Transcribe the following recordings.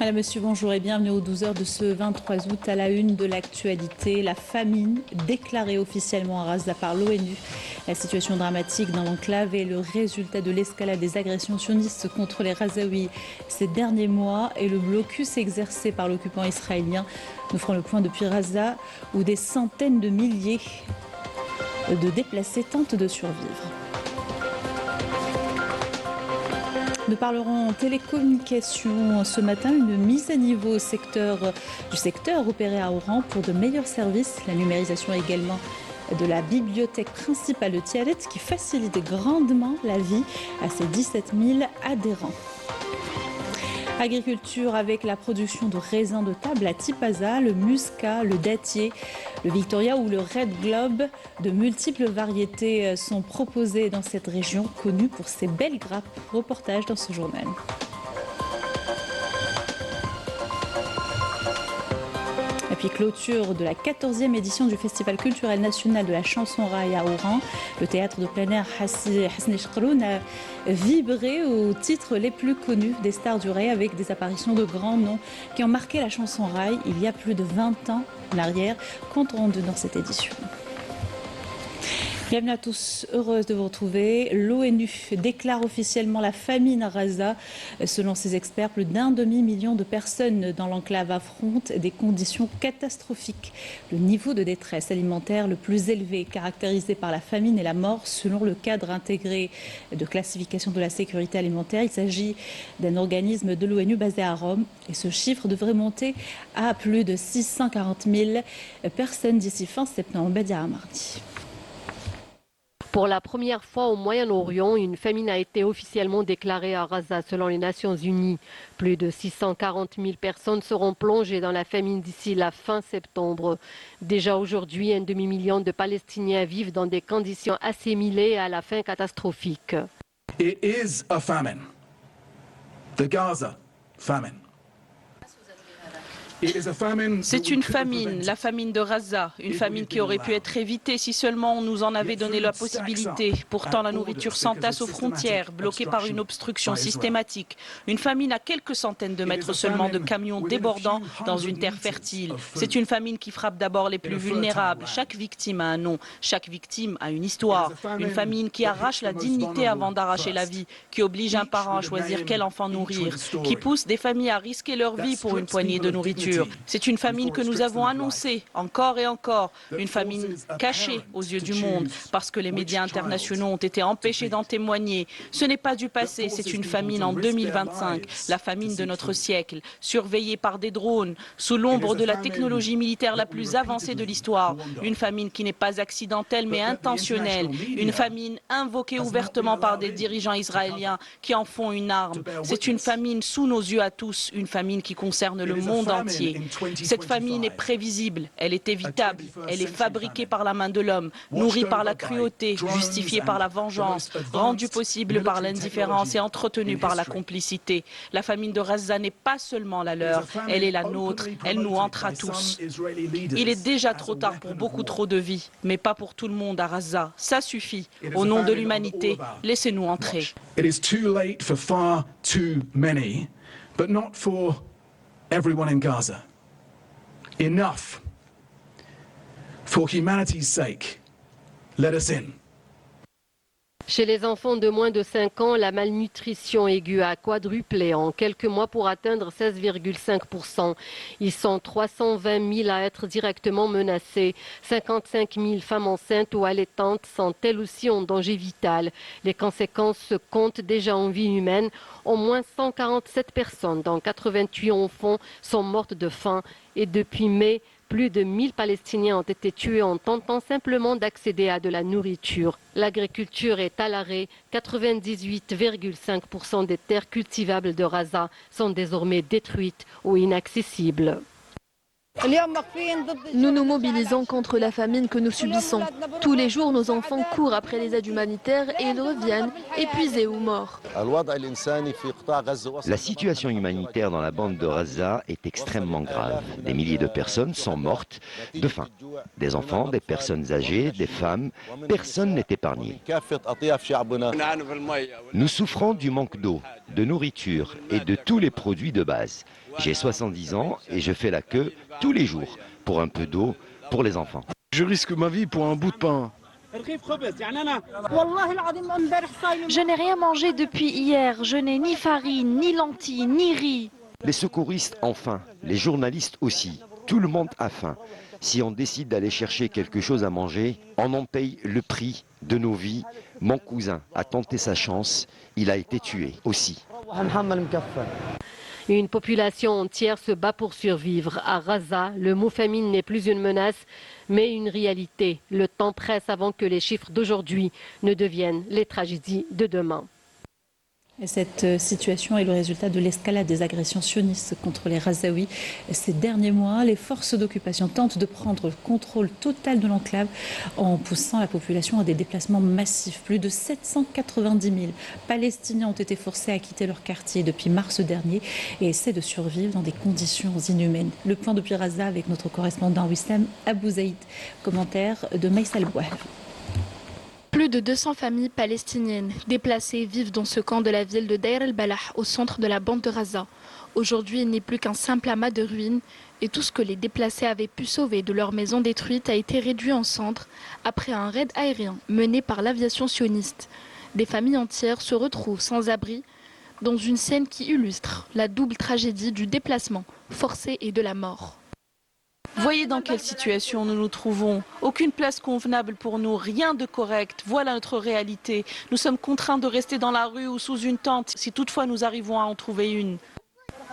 Madame, Monsieur, bonjour et bienvenue aux 12 heures de ce 23 août à la une de l'actualité. La famine déclarée officiellement à Gaza par l'ONU. La situation dramatique dans l'enclave est le résultat de l'escalade des agressions sionistes contre les Gazaouis ces derniers mois et le blocus exercé par l'occupant israélien. Nous ferons le point depuis Gaza où des centaines de milliers de déplacés tentent de survivre. Nous parlerons télécommunications ce matin, une mise à niveau du secteur opéré à Oran pour de meilleurs services. La numérisation également de la bibliothèque principale de Tiaret qui facilite grandement la vie à ses 17 000 adhérents. Agriculture avec la production de raisins de table à Tipaza, le muscat, le dattier, le Victoria ou le Red Globe. De multiples variétés sont proposées dans cette région connue pour ses belles grappes. Reportage dans ce journal. Et puis clôture de la 14e édition du Festival culturel national de la chanson raï à Oran. Le théâtre de plein air Hasni Chkroun a vibré aux titres les plus connus des stars du raï avec des apparitions de grands noms qui ont marqué la chanson raï il y a plus de 20 ans en arrière. Compte rendu dans cette édition. Bienvenue à tous, heureuse de vous retrouver. L'ONU déclare officiellement la famine à Gaza. Selon ses experts, plus d'1 demi-million de personnes dans l'enclave affrontent des conditions catastrophiques. Le niveau de détresse alimentaire le plus élevé, caractérisé par la famine et la mort, selon le cadre intégré de classification de la sécurité alimentaire. Il s'agit d'un organisme de l'ONU basé à Rome. Et ce chiffre devrait monter à plus de 640 000 personnes d'ici fin septembre. Badia mardi. Pour la première fois au Moyen-Orient, une famine a été officiellement déclarée à Gaza selon les Nations Unies. Plus de 640 000 personnes seront plongées dans la famine d'ici la fin septembre. Déjà aujourd'hui, 1 demi-million de Palestiniens vivent dans des conditions assimilées à la faim catastrophique. It is a famine. The Gaza famine. C'est une famine, la famine de Gaza, une famine qui aurait pu être évitée si seulement on nous en avait donné la possibilité. Pourtant, la nourriture s'entasse aux frontières, bloquée par une obstruction systématique. Une famine à quelques centaines de mètres seulement de camions débordant dans une terre fertile. C'est une famine qui frappe d'abord les plus vulnérables. Chaque victime a un nom, chaque victime a une histoire. Une famine qui arrache la dignité avant d'arracher la vie, qui oblige un parent à choisir quel enfant nourrir, qui pousse des familles à risquer leur vie pour une poignée de nourriture. C'est une famine que nous avons annoncée encore et encore, une famine cachée aux yeux du monde parce que les médias internationaux ont été empêchés d'en témoigner. Ce n'est pas du passé, c'est une famine en 2025, la famine de notre siècle, surveillée par des drones, sous l'ombre de la technologie militaire la plus avancée de l'histoire. Une famine qui n'est pas accidentelle mais intentionnelle, une famine invoquée ouvertement par des dirigeants israéliens qui en font une arme. C'est une famine sous nos yeux à tous, une famine qui concerne le monde entier. Cette famine est prévisible, elle est évitable, elle est fabriquée par la main de l'homme, nourrie par la cruauté, justifiée par la vengeance, rendue possible par l'indifférence et entretenue par la complicité. La famine de Gaza n'est pas seulement la leur, elle est la nôtre, elle nous entre à tous. Il est déjà trop tard pour beaucoup trop de vies, mais pas pour tout le monde à Gaza. Ça suffit. Au nom de l'humanité, laissez-nous entrer. It is too late for far too many, but not for everyone in Gaza. Enough. For humanity's sake, let us in. Chez les enfants de moins de 5 ans, la malnutrition aiguë a quadruplé en quelques mois pour atteindre 16,5%. Ils sont 320 000 à être directement menacés. 55 000 femmes enceintes ou allaitantes sont elles aussi en danger vital. Les conséquences se comptent déjà en vie humaine. Au moins 147 personnes, dont 88 enfants, sont mortes de faim. Et depuis mai, plus de 1000 Palestiniens ont été tués en tentant simplement d'accéder à de la nourriture. L'agriculture est à l'arrêt. 98,5% des terres cultivables de Gaza sont désormais détruites ou inaccessibles. Nous nous mobilisons contre la famine que nous subissons. Tous les jours, nos enfants courent après les aides humanitaires et ils reviennent épuisés ou morts. La situation humanitaire dans la bande de Gaza est extrêmement grave. Des milliers de personnes sont mortes de faim. Des enfants, des personnes âgées, des femmes, personne n'est épargné. Nous souffrons du manque d'eau. de nourriture et de tous les produits de base. J'ai 70 ans et je fais la queue tous les jours pour un peu d'eau pour les enfants. Je risque ma vie pour un bout de pain. Je n'ai rien mangé depuis hier. Je n'ai ni farine, ni lentilles, ni riz. Les secouristes ont faim, les journalistes aussi. Tout le monde a faim. Si on décide d'aller chercher quelque chose à manger, on en paye le prix de nos vies. Mon cousin a tenté sa chance, il a été tué aussi. Une population entière se bat pour survivre. À Raza, le mot famine n'est plus une menace, mais une réalité. Le temps presse avant que les chiffres d'aujourd'hui ne deviennent les tragédies de demain. Et cette situation est le résultat de l'escalade des agressions sionistes contre les Razaouis. Ces derniers mois, les forces d'occupation tentent de prendre le contrôle total de l'enclave en poussant la population à des déplacements massifs. Plus de 790 000 Palestiniens ont été forcés à quitter leur quartier depuis mars dernier et essaient de survivre dans des conditions inhumaines. Le point depuis Raza avec notre correspondant Wissam Abou Zaïd. Commentaire de Maïsal Boual. Plus de 200 familles palestiniennes déplacées vivent dans ce camp de la ville de Deir el-Balah, au centre de la bande de Raza. Aujourd'hui, il n'est plus qu'un simple amas de ruines et tout ce que les déplacés avaient pu sauver de leur maison détruite a été réduit en cendres après un raid aérien mené par l'aviation sioniste. Des familles entières se retrouvent sans abri dans une scène qui illustre la double tragédie du déplacement forcé et de la mort. Voyez dans quelle situation nous nous trouvons. Aucune place convenable pour nous, rien de correct. Voilà notre réalité. Nous sommes contraints de rester dans la rue ou sous une tente, si toutefois nous arrivons à en trouver une.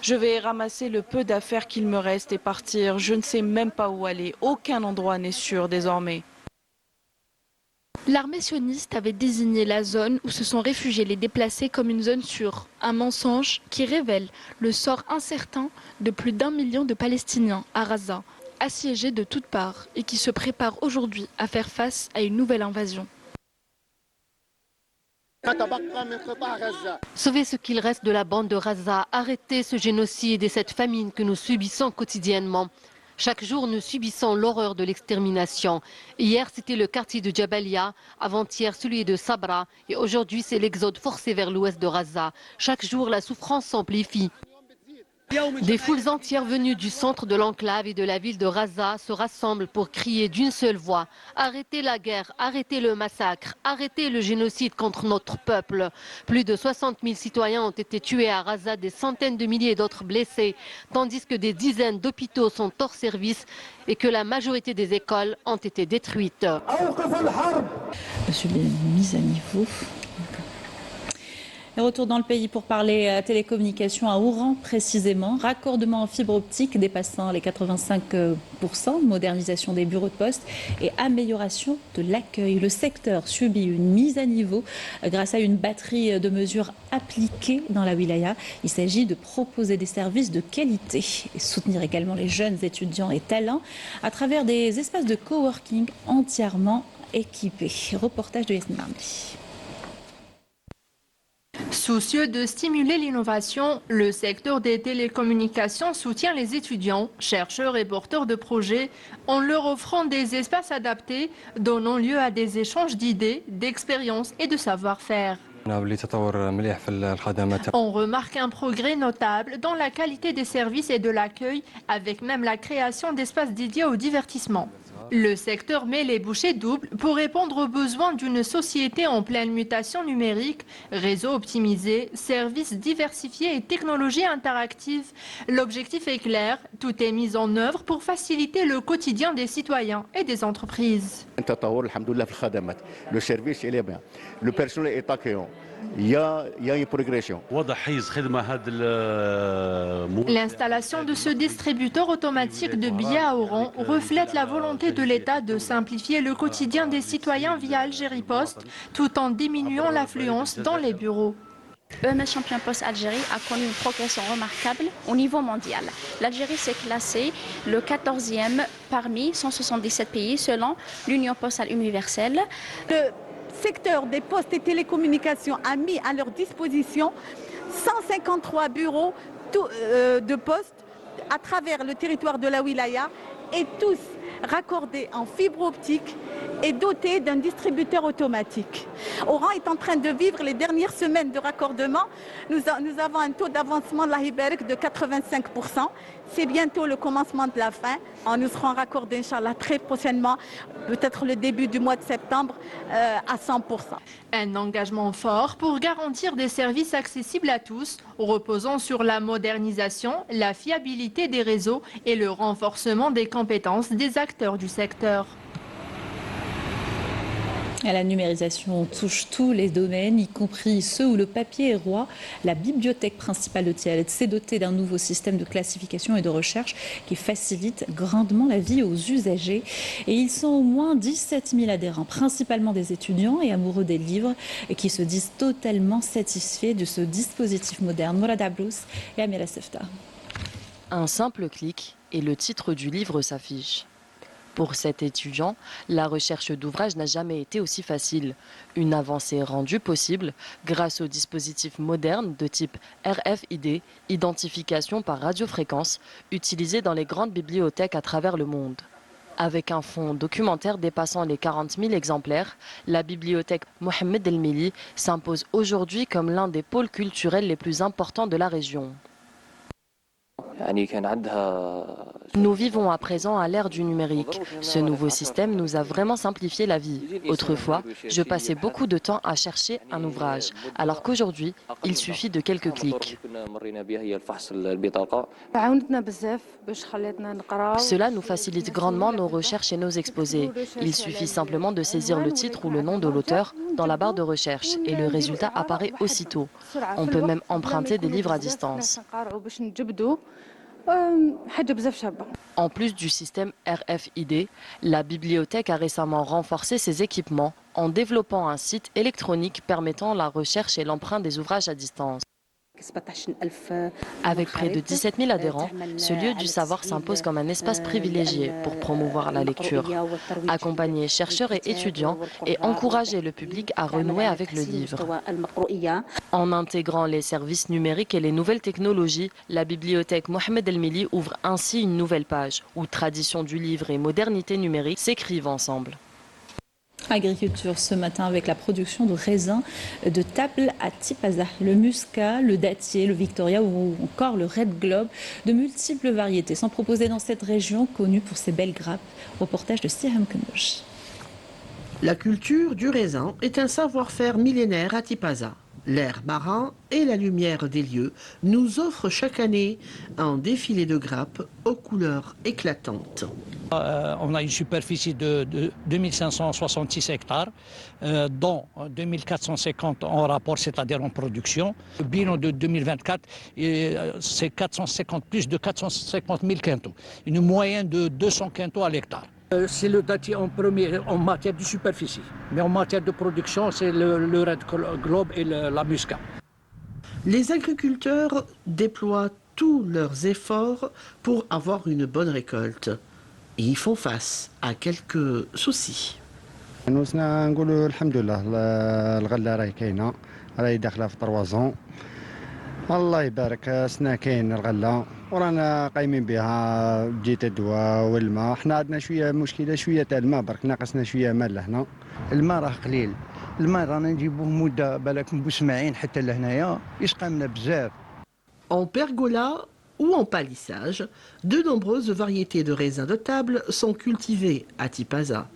Je vais ramasser le peu d'affaires qu'il me reste et partir. Je ne sais même pas où aller. Aucun endroit n'est sûr désormais. L'armée sioniste avait désigné la zone où se sont réfugiés les déplacés comme une zone sûre. Un mensonge qui révèle le sort incertain de plus d'1 million de Palestiniens à Raza, assiégés de toutes parts et qui se préparent aujourd'hui à faire face à une nouvelle invasion. Sauvez ce qu'il reste de la bande de Raza, arrêtez ce génocide et cette famine que nous subissons quotidiennement. Chaque jour, nous subissons l'horreur de l'extermination. Hier, c'était le quartier de Jabalia, avant-hier, celui de Sabra, et aujourd'hui, c'est l'exode forcé vers l'ouest de Raza. Chaque jour, la souffrance s'amplifie. Des foules entières venues du centre de l'enclave et de la ville de Raza se rassemblent pour crier d'une seule voix « Arrêtez la guerre, arrêtez le massacre, arrêtez le génocide contre notre peuple ». Plus de 60 000 citoyens ont été tués à Raza, des centaines de milliers d'autres blessés, tandis que des dizaines d'hôpitaux sont hors service et que la majorité des écoles ont été détruites. Monsieur, mise à niveau. Et retour dans le pays pour parler télécommunications à Oran précisément. Raccordement en fibre optique dépassant les 85%, modernisation des bureaux de poste et amélioration de l'accueil. Le secteur subit une mise à niveau grâce à une batterie de mesures appliquées dans la wilaya. Il s'agit de proposer des services de qualité et soutenir également les jeunes étudiants et talents à travers des espaces de coworking entièrement équipés. Reportage de Yasmine Marmi. Soucieux de stimuler l'innovation, le secteur des télécommunications soutient les étudiants, chercheurs et porteurs de projets en leur offrant des espaces adaptés, donnant lieu à des échanges d'idées, d'expériences et de savoir-faire. On remarque un progrès notable dans la qualité des services et de l'accueil, avec même la création d'espaces dédiés au divertissement. Le secteur met les bouchées doubles pour répondre aux besoins d'une société en pleine mutation numérique, réseau optimisé, services diversifiés et technologies interactives. L'objectif est clair, tout est mis en œuvre pour faciliter le quotidien des citoyens et des entreprises. Le service est bien, le personnel est accueillant. Il y a une progression. L'installation de ce distributeur automatique de billets à Oran reflète la volonté de l'État de simplifier le quotidien des citoyens via Algérie Post, tout en diminuant l'affluence dans les bureaux. EMS Champion Post Algérie a connu une progression remarquable au niveau mondial. L'Algérie s'est classée le 14e parmi 177 pays selon l'Union postale universelle. Le secteur des postes et télécommunications a mis à leur disposition 153 bureaux de poste à travers le territoire de la wilaya et tous raccordés en fibre optique est doté d'un distributeur automatique. Oran est en train de vivre les dernières semaines de raccordement. Nous avons un taux d'avancement de la Hiberg de 85%. C'est bientôt le commencement de la fin. Nous serons raccordés, Inch'Allah, très prochainement, peut-être le début du mois de septembre, à 100%. Un engagement fort pour garantir des services accessibles à tous, reposant sur la modernisation, la fiabilité des réseaux et le renforcement des compétences des acteurs du secteur. La numérisation touche tous les domaines, y compris ceux où le papier est roi. La bibliothèque principale de Tialet s'est dotée d'un nouveau système de classification et de recherche qui facilite grandement la vie aux usagers. Et ils sont au moins 17 000 adhérents, principalement des étudiants et amoureux des livres, qui se disent totalement satisfaits de ce dispositif moderne. Mourad Abrous et Amira Sefta. Un simple clic et le titre du livre s'affiche. Pour cet étudiant, la recherche d'ouvrages n'a jamais été aussi facile. Une avancée rendue possible grâce aux dispositifs modernes de type RFID, identification par radiofréquence, utilisés dans les grandes bibliothèques à travers le monde. Avec un fonds documentaire dépassant les 40 000 exemplaires, la bibliothèque Mohamed El Mili s'impose aujourd'hui comme l'un des pôles culturels les plus importants de la région. Nous vivons à présent à l'ère du numérique. Ce nouveau système nous a vraiment simplifié la vie. Autrefois, je passais beaucoup de temps à chercher un ouvrage, alors qu'aujourd'hui, il suffit de quelques clics. Cela nous facilite grandement nos recherches et nos exposés. Il suffit simplement de saisir le titre ou le nom de l'auteur dans la barre de recherche et le résultat apparaît aussitôt. On peut même emprunter des livres à distance. En plus du système RFID, la bibliothèque a récemment renforcé ses équipements en développant un site électronique permettant la recherche et l'emprunt des ouvrages à distance. Avec près de 17 000 adhérents, ce lieu du savoir s'impose comme un espace privilégié pour promouvoir la lecture, accompagner chercheurs et étudiants et encourager le public à renouer avec le livre. En intégrant les services numériques et les nouvelles technologies, la bibliothèque Mohamed El Mili ouvre ainsi une nouvelle page où tradition du livre et modernité numérique s'écrivent ensemble. Agriculture ce matin avec la production de raisins de table à Tipaza, le muscat, le dattier, le victoria ou encore le red globe. De multiples variétés sont proposées dans cette région connue pour ses belles grappes. Reportage de Siham Kennouch. La culture du raisin est un savoir-faire millénaire à Tipaza. L'air marin et la lumière des lieux nous offrent chaque année un défilé de grappes aux couleurs éclatantes. On a une superficie de 2566 hectares, dont 2450 en rapport, c'est-à-dire en production. Le bilan de 2024, c'est plus de 450 000 quintaux, une moyenne de 200 quintaux à l'hectare. C'est le dattier en premier en matière de superficie, mais en matière de production, c'est le red globe et la muscat. Les agriculteurs déploient tous leurs efforts pour avoir une bonne récolte. Et ils font face à quelques soucis. الله يبارك سنا كاين الغله ورانا قايمين بها بجيت الدواء والماء. احنا عندنا شويه مشكله شويه تاع الماء برك ناقصنا شويه ماء لهنا. الماء راه قليل. الماء رانا نجيبوه مده بالك بوسماعين حتى لهنايا يسقى لنا بزاف. En pergola ou en palissage, de nombreuses variétés de raisins de table sont cultivées à Tipaza.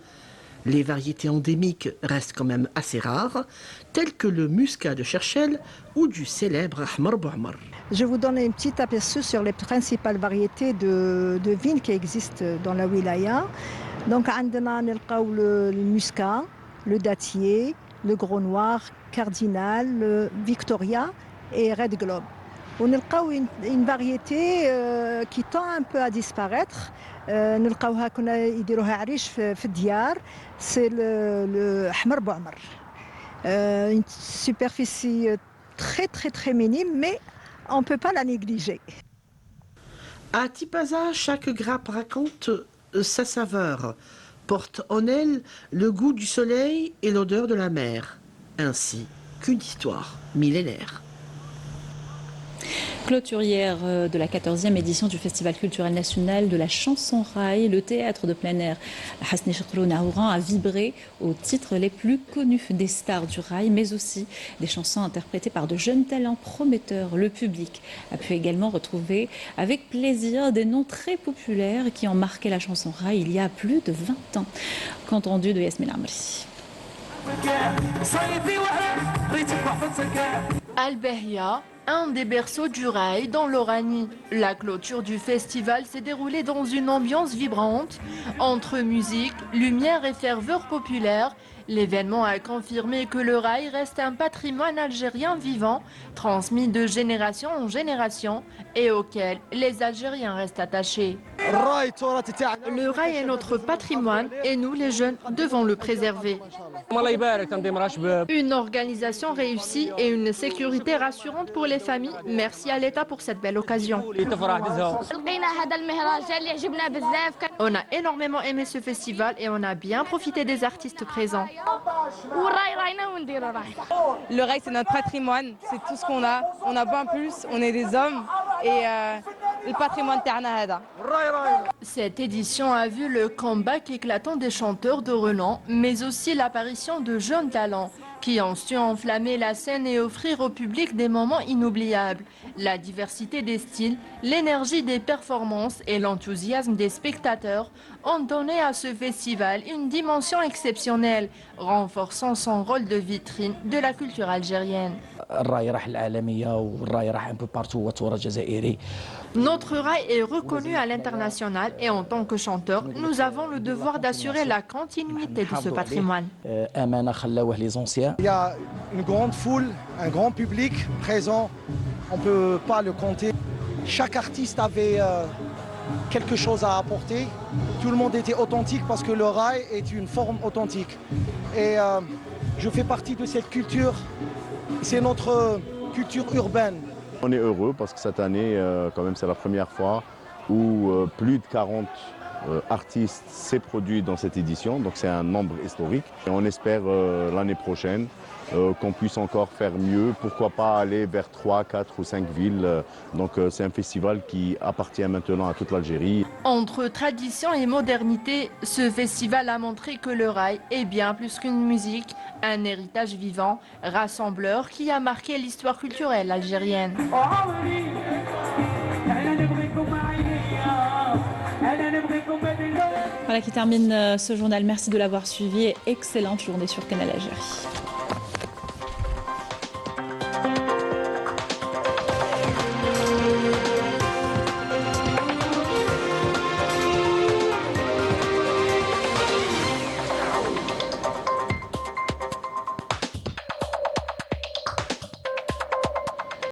Les variétés endémiques restent quand même assez rares, telles que le muscat de Cherchel ou du célèbre Ahmar Bouamar. Je vous donne un petit aperçu sur les principales variétés de vignes qui existent dans la wilaya. Donc, on a le muscat, le dattier, le gros noir, cardinal, le victoria et red globe. On a une variété qui tend un peu à disparaître. نلقاوها كنا يديروها عريش في الديار c'est le Ahmar Bouamar. Une superficie très minime, mais on ne peut pas la négliger. À Tipaza, chaque grappe raconte sa saveur, porte en elle le goût du soleil et l'odeur de la mer, ainsi qu'une histoire millénaire. Clôturière de la 14e édition du Festival culturel national de la chanson raï, le théâtre de plein air Hasni Chakroun à Oran a vibré aux titres les plus connus des stars du raï, mais aussi des chansons interprétées par de jeunes talents prometteurs. Le public a pu également retrouver avec plaisir des noms très populaires qui ont marqué la chanson raï il y a plus de 20 ans. Compte rendu de Yasmine Amri. Al-Behia, un des berceaux du raï dans l'Oranie. La clôture du festival s'est déroulée dans une ambiance vibrante, entre musique, lumière et ferveur populaire. L'événement a confirmé que le raï reste un patrimoine algérien vivant, transmis de génération en génération et auquel les Algériens restent attachés. Le raï est notre patrimoine et nous, les jeunes, devons le préserver. Une organisation réussie et une sécurité rassurante pour les familles. Merci à l'État pour cette belle occasion. On a énormément aimé ce festival et on a bien profité des artistes présents. Le raï, c'est notre patrimoine, c'est tout ce qu'on a. On n'a pas plus, on est des hommes et le patrimoine Tarnahada. Cette édition a vu le comeback éclatant des chanteurs de renom, mais aussi l'apparition de jeunes talents qui ont su enflammer la scène et offrir au public des moments inoubliables. La diversité des styles, l'énergie des performances et l'enthousiasme des spectateurs ont donné à ce festival une dimension exceptionnelle, renforçant son rôle de vitrine de la culture algérienne. Notre raï est reconnu à l'international et en tant que chanteur, nous avons le devoir d'assurer la continuité de ce patrimoine. Il y a une grande foule, un grand public présent, on ne peut pas le compter. Chaque artiste avait quelque chose à apporter. Tout le monde était authentique parce que le raï est une forme authentique. Et je fais partie de cette culture, c'est notre culture urbaine. On est heureux parce que cette année, quand même, c'est la première fois où plus de 40 artistes s'est produit dans cette édition, donc c'est un nombre historique. Et on espère l'année prochaine qu'on puisse encore faire mieux, pourquoi pas aller vers 3, 4 ou 5 villes. Donc c'est un festival qui appartient maintenant à toute l'Algérie. Entre tradition et modernité, ce festival a montré que le raï est bien plus qu'une musique, un héritage vivant, rassembleur qui a marqué l'histoire culturelle algérienne. Voilà qui termine ce journal. Merci de l'avoir suivi et excellente journée sur Canal Algérie.